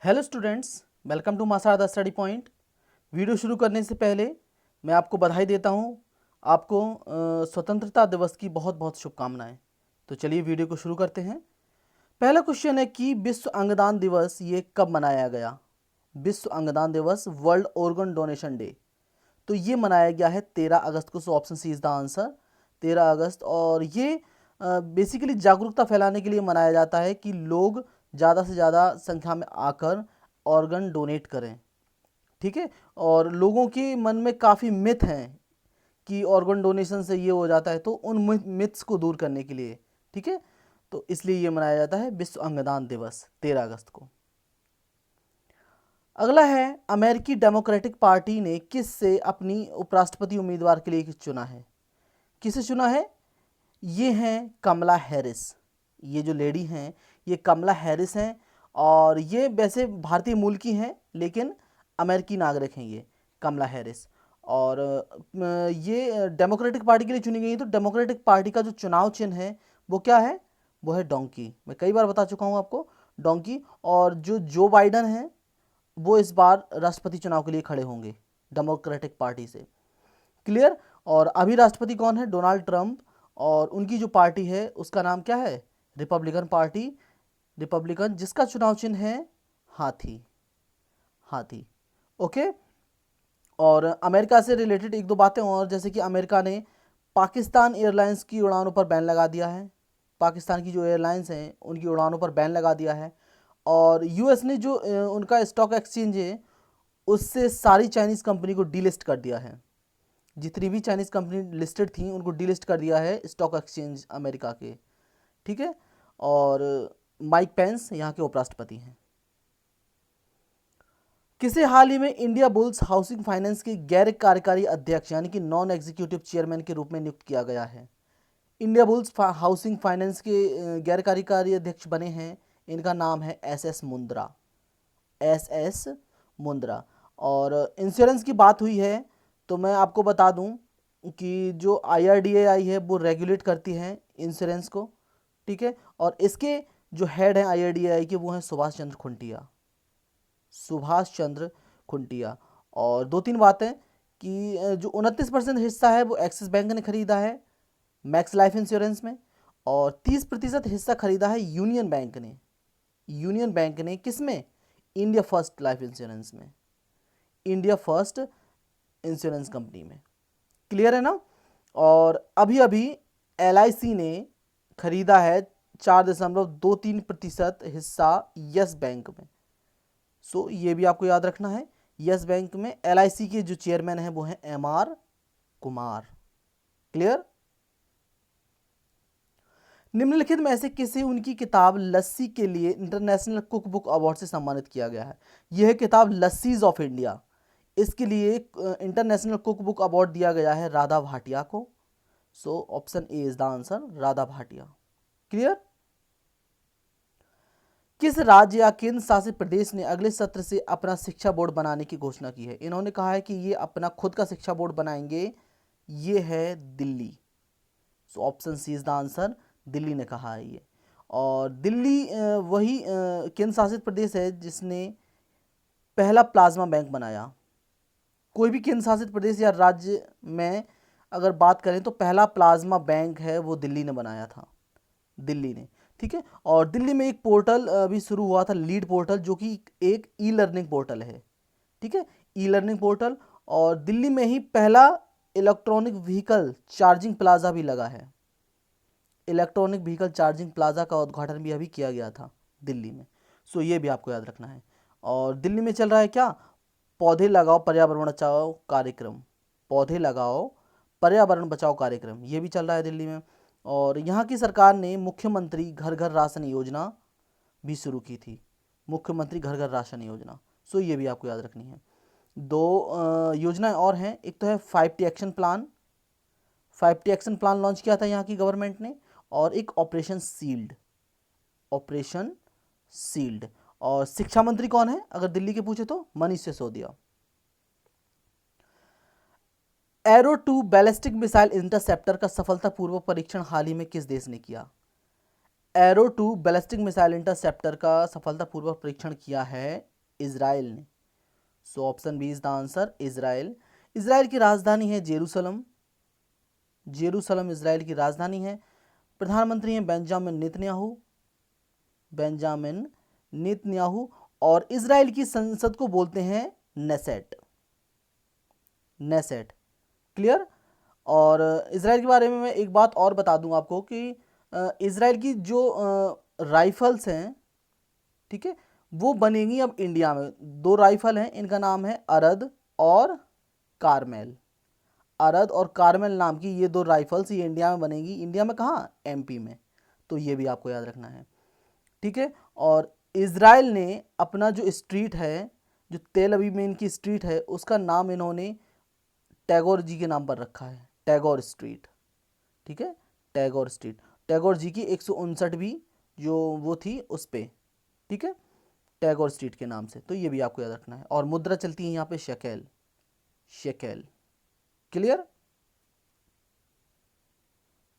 Hello students, welcome to मासारदा study point. Video शुरू करने से पहले मैं आपको बधाई देता हूं। आपको स्वतंत्रता दिवस की बहुत बहुत शुभकामनाएं। तो चलिए वीडियो को शुरू करते हैं। पहला क्वेश्चन है कि विश्व अंगदान दिवस ये कब मनाया गया। विश्व अंगदान दिवस, वर्ल्ड ऑर्गन डोनेशन डे, तो ये मनाया गया है 13 अगस्त को। So option C is the answer, 13 अगस्त। और ये बेसिकली जागरूकता फैलाने के लिए मनाया जाता है कि लोग ज़्यादा से ज़्यादा संख्या में आकर ऑर्गन डोनेट करें। ठीक है। और लोगों के मन में काफ़ी मिथ हैं कि ऑर्गन डोनेशन से ये हो जाता है, तो उन मिथ्स को दूर करने के लिए, ठीक है, तो इसलिए ये मनाया जाता है विश्व अंगदान दिवस 13 अगस्त को। अगला है, अमेरिकी डेमोक्रेटिक पार्टी ने किस से अपनी उपराष्ट्रपति उम्मीदवार के लिए चुना है। किसे चुना है? ये हैं कमला हैरिस। ये जो लेडी हैं ये कमला हैरिस हैं, और ये वैसे भारतीय मूल की हैं लेकिन अमेरिकी नागरिक हैं ये कमला हैरिस। और ये डेमोक्रेटिक पार्टी के लिए चुनी गई हैं। तो डेमोक्रेटिक पार्टी का जो चुनाव चिन्ह है वो क्या है? वो है डोंकी। मैं कई बार बता चुका हूँ आपको, डोंकी। और जो जो बाइडन है वो इस बार राष्ट्रपति चुनाव के लिए खड़े होंगे डेमोक्रेटिक पार्टी से। क्लियर। और अभी राष्ट्रपति कौन है? Donald Trump. और उनकी जो पार्टी है उसका नाम क्या है? रिपब्लिकन पार्टी, रिपब्लिकन, जिसका चुनाव चिन्ह है हाथी। हाथी। ओके। और अमेरिका से रिलेटेड एक दो बातें और, जैसे कि अमेरिका ने पाकिस्तान एयरलाइंस की उड़ानों पर बैन लगा दिया है। पाकिस्तान की जो एयरलाइंस हैं उनकी उड़ानों पर बैन लगा दिया है। और यूएस ने जो उनका स्टॉक एक्सचेंज है उससे सारी चाइनीज़ कंपनी को डीलिस्ट कर दिया है। जितनी भी चाइनीज़ कंपनी लिस्टेड थी उनको डीलिस्ट कर दिया है स्टॉक एक्सचेंज अमेरिका के। ठीक है। और माइक पेंस यहाँ के उपराष्ट्रपति हैं। किसे हाल ही में इंडिया बुल्स हाउसिंग फाइनेंस के गैर कार्यकारी अध्यक्ष यानी कि नॉन एग्जीक्यूटिव चेयरमैन के रूप में नियुक्त किया गया है? इंडिया बुल्स हाउसिंग फाइनेंस के गैर कार्यकारी अध्यक्ष बने हैं, इनका नाम है S S Mundra. S S Mundra. और इंश्योरेंस की बात हुई है तो मैं आपको बता दूं कि जो IRDAI है वो रेगुलेट करती है इंश्योरेंस को। ठीक है। और इसके जो हेड हैं IRDAI के वो हैं सुभाष चंद्र खुंटिया। सुभाष चंद्र खुंटिया। और दो तीन बातें कि जो 29% हिस्सा है वो एक्सिस बैंक ने खरीदा है मैक्स लाइफ इंश्योरेंस में, और 30% हिस्सा खरीदा है यूनियन बैंक ने। यूनियन बैंक ने किस में? इंडिया फर्स्ट लाइफ इंश्योरेंस में, इंडिया फर्स्ट इंश्योरेंस कंपनी में। क्लियर है ना? और अभी अभी LIC ने खरीदा है 4.23% हिस्सा यस बैंक में। सो ये भी आपको याद रखना है। यस बैंक में LIC के जो चेयरमैन हैं वो हैं MR कुमार। क्लियर। निम्नलिखित में से किसे उनकी किताब लस्सी के लिए इंटरनेशनल कुक बुक अवार्ड से सम्मानित किया गया है? यह है किताब लस्सीज ऑफ इंडिया, इसके लिए इंटरनेशनल कुक बुक अवार्ड दिया गया है राधा भाटिया को। So option A is the answer, Radha Bhatia. Clear. किस राज्य या केंद्र शासित प्रदेश ने अगले सत्र से अपना शिक्षा बोर्ड बनाने की घोषणा की है? इन्होंने कहा है कि ये अपना खुद का शिक्षा बोर्ड बनाएंगे, ये है Delhi. So option C is the answer, Delhi ने कहा है ये। और दिल्ली वही केंद्र शासित प्रदेश है जिसने पहला प्लाज्मा बैंक बनाया। कोई भी केंद्र शासित प्रदेश या राज्य में अगर बात करें तो पहला प्लाज्मा बैंक है वो दिल्ली ने बनाया था, दिल्ली ने। ठीक है। और दिल्ली में एक पोर्टल भी शुरू हुआ था, लीड पोर्टल, जो कि एक ई लर्निंग पोर्टल है। ठीक है, ई लर्निंग पोर्टल। और दिल्ली में ही पहला इलेक्ट्रॉनिक व्हीकल चार्जिंग प्लाजा भी लगा है। इलेक्ट्रॉनिक व्हीकल चार्जिंग प्लाजा का उद्घाटन भी अभी किया गया था दिल्ली में। सो ये भी आपको याद रखना है। और दिल्ली में चल रहा है क्या? पौधे लगाओ पर्यावरण बचाओ कार्यक्रम। पौधे लगाओ पर्यावरण बचाओ कार्यक्रम, ये भी चल रहा है दिल्ली में। और यहाँ की सरकार ने मुख्यमंत्री घर घर राशन योजना भी शुरू की थी, मुख्यमंत्री घर घर राशन योजना। सो ये भी आपको याद रखनी है। दो योजनाएं और हैं, एक तो है 5T action plan. 5T action plan launch किया था यहाँ की गवर्नमेंट ने, और एक ऑपरेशन सील्ड, ऑपरेशन सील्ड। और शिक्षा मंत्री कौन है अगर दिल्ली के पूछे तो? Manish Sisodia. Arrow 2 ballistic missile interceptor का सफलतापूर्वक परीक्षण हाल ही में किस देश ने किया? एरो 2 बैलिस्टिक मिसाइल इंटरसेप्टर का सफलतापूर्वक परीक्षण किया है इजराइल ने? So option B is the answer, Israel. Israel की राजधानी है जेरूसलम। जेरूसलम इजराइल की राजधानी है। प्रधानमंत्री हैं बेंजामिन नेतन्याहू। Benjamin Netanyahu. और इजराइल की संसद को बोलते हैं नेसेट। Knesset, clear. और इजराइल के बारे में मैं एक बात और बता दूं आपको कि इजराइल की जो राइफल्स हैं, ठीक है, वो बनेंगी अब इंडिया में। दो राइफल हैं, इनका नाम है अरद और कारमेल। अरद और कारमेल नाम की ये दो राइफल्स ये इंडिया में बनेगी। इंडिया में कहाँ? एमपी में। तो ये भी आपको याद रखना है, ठीक है। और इजराइल ने अपना जो स्ट्रीट है, जो तेल अवीव में इनकी स्ट्रीट है, उसका नाम इन्होंने टैगोर जी के नाम पर रखा है, टैगोर स्ट्रीट, ठीक है, टैगोर स्ट्रीट। टैगोर जी की 159वीं जो वो थी उस पे, ठीक है, टैगोर स्ट्रीट के नाम से। तो ये भी आपको याद रखना है। और मुद्रा चलती है यहाँ पे शेकेल, शेकेल, क्लियर।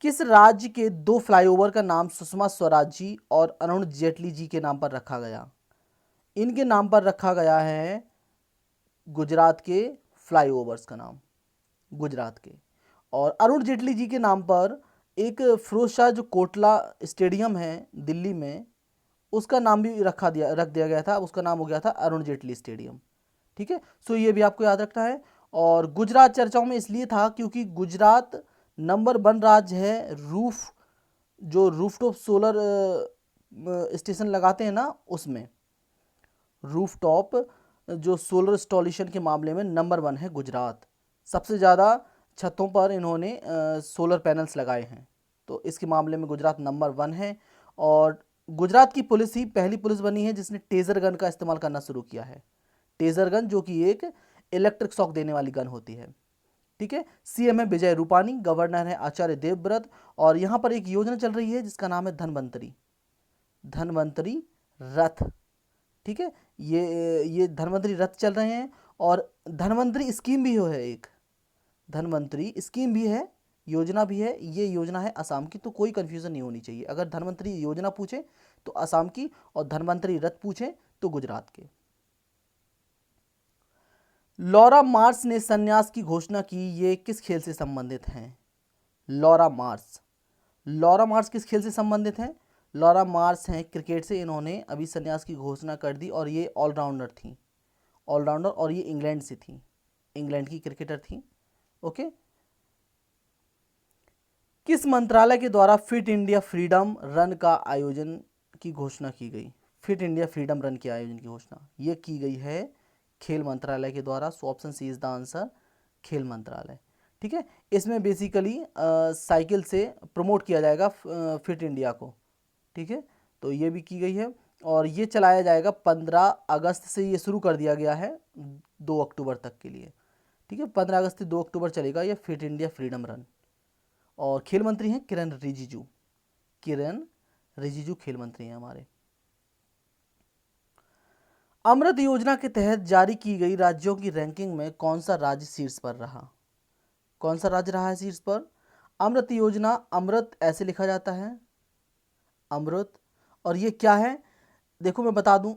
किस राज्य के दो फ्लाईओवर का नाम सुषमा स्वराज जी और अरुण जेटली जी के नाम पर रखा गया? इनके नाम पर रखा गया है गुजरात के फ्लाईओवर्स का नाम, गुजरात के। और अरुण जेटली जी के नाम पर एक फिरोज शाह जो कोटला स्टेडियम है दिल्ली में, उसका नाम भी रख दिया गया था। उसका नाम हो गया था अरुण जेटली स्टेडियम, ठीक है। सो ये भी आपको याद रखना है। और गुजरात चर्चाओं में इसलिए था क्योंकि गुजरात नंबर 1 राज्य है जो रूफटॉप सोलर स्टेशन लगाते हैं ना, उसमें रूफटॉप जो सोलर इंस्टॉलेशन के मामले में नंबर 1 है गुजरात। सबसे ज़्यादा छतों पर इन्होंने सोलर पैनल्स लगाए हैं। तो इसके मामले में गुजरात नंबर 1 है। और गुजरात की पुलिस ही पहली पुलिस बनी है जिसने टेजर गन का इस्तेमाल करना शुरू किया है। टेजर गन जो कि एक इलेक्ट्रिक शॉक देने वाली गन होती है, ठीक है। सीएम है विजय रूपानी, गवर्नर है आचार्य देवव्रत। और यहाँ पर एक योजना चल रही है जिसका नाम है धनवंतरी, धनवंतरी रथ, ठीक है। ये धनवंतरी रथ चल रहे हैं। और धनवंतरी स्कीम भी है, एक धनवंतरी स्कीम भी है, योजना भी है। ये योजना है असम की, तो कोई कंफ्यूजन नहीं होनी चाहिए। अगर धनवंतरी योजना पूछे तो असम की, और धनवंतरी रथ पूछे तो गुजरात के। लॉरा मार्स ने संन्यास की घोषणा की, ये किस खेल से संबंधित हैं? लॉरा मार्स, लॉरा मार्स किस खेल से संबंधित हैं? लॉरा मार्स हैं क्रिकेट से। इन्होंने अभी संन्यास की घोषणा कर दी। और ये ऑलराउंडर थी, ऑलराउंडर। और ये इंग्लैंड से थी, इंग्लैंड की क्रिकेटर थी, ओके। किस मंत्रालय के द्वारा फिट इंडिया फ्रीडम रन का आयोजन की घोषणा की गई? फिट इंडिया फ्रीडम रन के आयोजन की घोषणा ये की गई है खेल मंत्रालय के द्वारा। So option C is the answer, खेल मंत्रालय, ठीक है। इसमें बेसिकली साइकिल से प्रमोट किया जाएगा फिट इंडिया को, ठीक है। तो ये भी की गई है। और ये चलाया जाएगा 15 अगस्त से, ये शुरू कर दिया गया है 2 अक्टूबर तक के लिए, ठीक है। 15 अगस्त से 2 अक्टूबर चलेगा ये फिट इंडिया फ्रीडम रन। और खेल मंत्री हैं किरण रिजिजू, किरण रिजिजू खेल मंत्री हैं हमारे। अमृत योजना के तहत जारी की गई राज्यों की रैंकिंग में कौन सा राज्य शीर्ष पर रहा? कौन सा राज्य रहा है शीर्ष पर? अमृत योजना, अमृत ऐसे लिखा जाता है, अमृत। और ये क्या है देखो मैं बता दूं,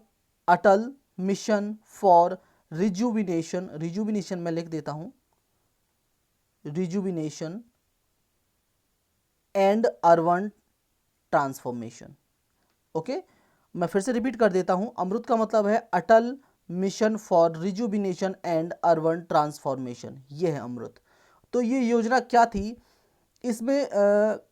अटल मिशन फॉर रिजुविनेशन, रिजुविनेशन मैं लिख देता हूं, rejuvenation and urban transformation, okay. मैं फिर से रिपीट कर देता हूं, अमृत का मतलब है Atal mission for rejuvenation and urban transformation, ये है अमृत। तो ये योजना क्या थी? इसमें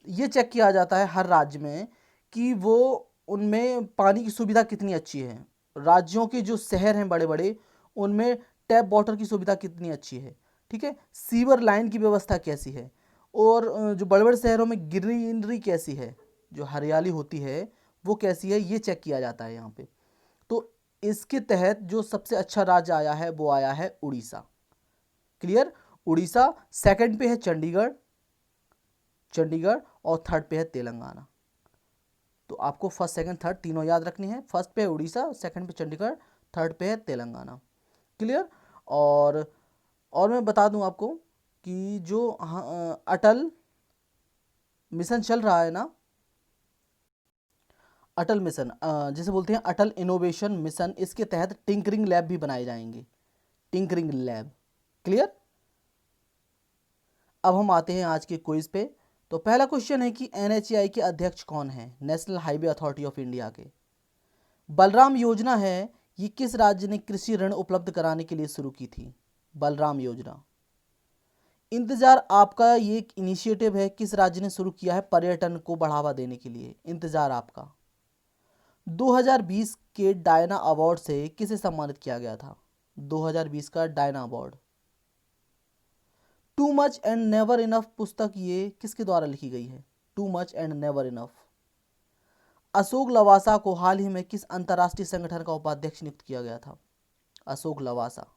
ये चेक किया जाता है हर राज्य में कि वो उनमें पानी की सुविधा कितनी अच्छी है। राज्यों के जो शहर हैं बड़े बड़े, उनमें टैप वाटर की सुविधा कितनी अच्छी है, ठीक है। सीवर लाइन की व्यवस्था कैसी है, और जो बड़े बड़े शहरों में ग्रीनरी कैसी है, जो हरियाली होती है वो कैसी है, ये चेक किया जाता है यहाँ पे। तो इसके तहत जो सबसे अच्छा राज्य आया है वो आया है उड़ीसा, क्लियर। उड़ीसा, सेकंड पे है चंडीगढ़, चंडीगढ़, और थर्ड पे है तेलंगाना। तो आपको फर्स्ट सेकंड थर्ड तीनों याद रखनी है। फर्स्ट पे है उड़ीसा, सेकंड पे चंडीगढ़, थर्ड पे है तेलंगाना, क्लियर। और मैं बता दूं आपको कि जो अटल मिशन चल रहा है ना, अटल मिशन, जिसे बोलते हैं अटल इनोवेशन मिशन, इसके तहत टिंकरिंग लैब भी बनाए जाएंगे, टिंकरिंग लैब। क्लियर। अब हम आते हैं आज के क्विज पे। तो पहला क्वेश्चन है कि एनएचएआई के अध्यक्ष कौन है, national highway authority of India के। बलराम योजना है, ये किस राज्य ने कृषि ऋण उपलब्ध कराने के लिए शुरू की थी, बलराम योजना। इंतजार आपका ये एक इनिशिएटिव है, किस राज्य ने शुरू किया है, पर्यटन को बढ़ावा देने के लिए, इंतजार आपका। 2020 के डायना अवार्ड से किसे सम्मानित किया गया था, 2020 का Diana award. Too much and never enough पुस्तक ये किसके द्वारा लिखी गई है, too much and never enough. Ashok Lavasa को हाल ही में किस अंतर्राष्ट्रीय संगठन का उपाध्यक्ष नियुक्त किया गया था, अशोक लवासा।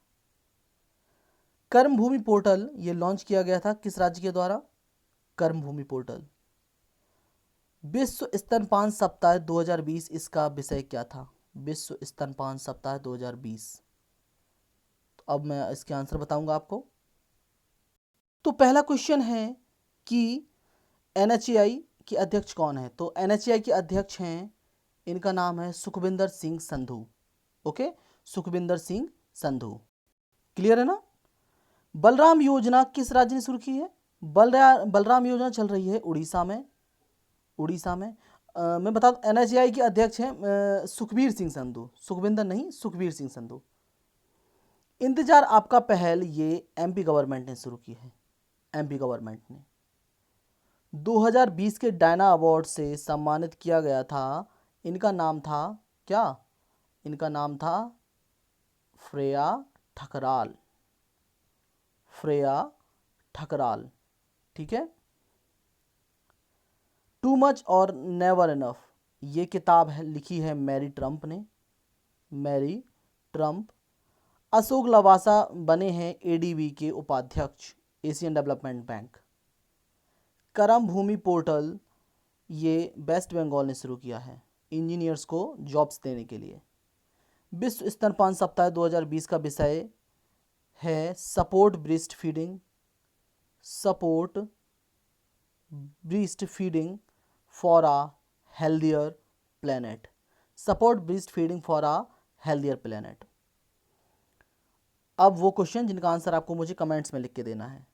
कर्म भूमि पोर्टल ये लॉन्च किया गया था किस राज्य के द्वारा, कर्म भूमि पोर्टल। विश्व स्तनपान सप्ताह 2020 इसका विषय क्या था, विश्व स्तनपान सप्ताह 2020। तो अब मैं इसके आंसर बताऊंगा आपको। तो पहला क्वेश्चन है कि एनएचएआई के अध्यक्ष कौन है, तो एनएचएआई के अध्यक्ष हैं, इनका नाम है सुखविंदर सिंह संधू। ओके, सुखविंदर सिंह संधू। क्लियर है ना। बलराम योजना किस राज्य ने शुरू की है, बलराम योजना चल रही है उड़ीसा में, उड़ीसा में। मैं बता दूं एनएचएआई के अध्यक्ष हैं सुखबीर सिंह संधू, सुखविंदर नहीं, सुखबीर सिंह संधू। इंतजार आपका पहल ये एमपी गवर्नमेंट ने शुरू की है, एमपी गवर्नमेंट ने 2020 के डायना अवार्ड से सम्मानित किया गया था। इनका नाम था क्या, इनका नाम था श्रेया ठकराल, श्रेया ठकराल। ठीक है। टू मच और नेवर इनफ ये किताब है, लिखी है मैरी ट्रम्प ने, मैरी ट्रम्प। अशोक लवासा बने हैं एडीबी के उपाध्यक्ष, एशियन डेवलपमेंट बैंक। करम भूमि पोर्टल ये वेस्ट बंगाल ने शुरू किया है, इंजीनियर्स को जॉब्स देने के लिए। विश्व स्तनपान सप्ताह 2020 का विषय है support breast feeding, support breast feeding for a healthier planet, support breast feeding for a healthier planet. अब वो क्वेश्चन जिनका आंसर आपको मुझे कमेंट्स में लिख के देना है।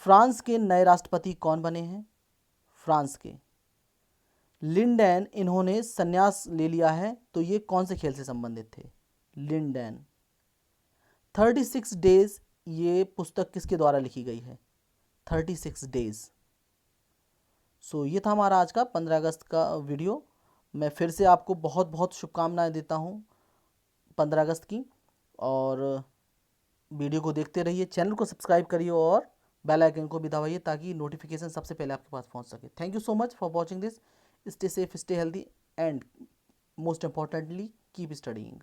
फ्रांस के नए राष्ट्रपति कौन बने हैं, फ्रांस के लिंडेन, इन्होंने संन्यास ले लिया है, तो ये कौन से खेल से संबंधित थे, लिंडेन। 36 डेज ये पुस्तक किसके द्वारा लिखी गई है, 36 डेज। सो ये था हमारा आज का 15 अगस्त का वीडियो। मैं फिर से आपको बहुत बहुत शुभकामनाएं देता हूँ 15 अगस्त की, और वीडियो को देखते रहिए, चैनल को सब्सक्राइब करिए और बेल आइकन को भी दबाइए ताकि नोटिफिकेशन सबसे पहले आपके पास पहुंच सके। Thank you so much for watching this. Stay safe, stay healthy and most importantly keep studying.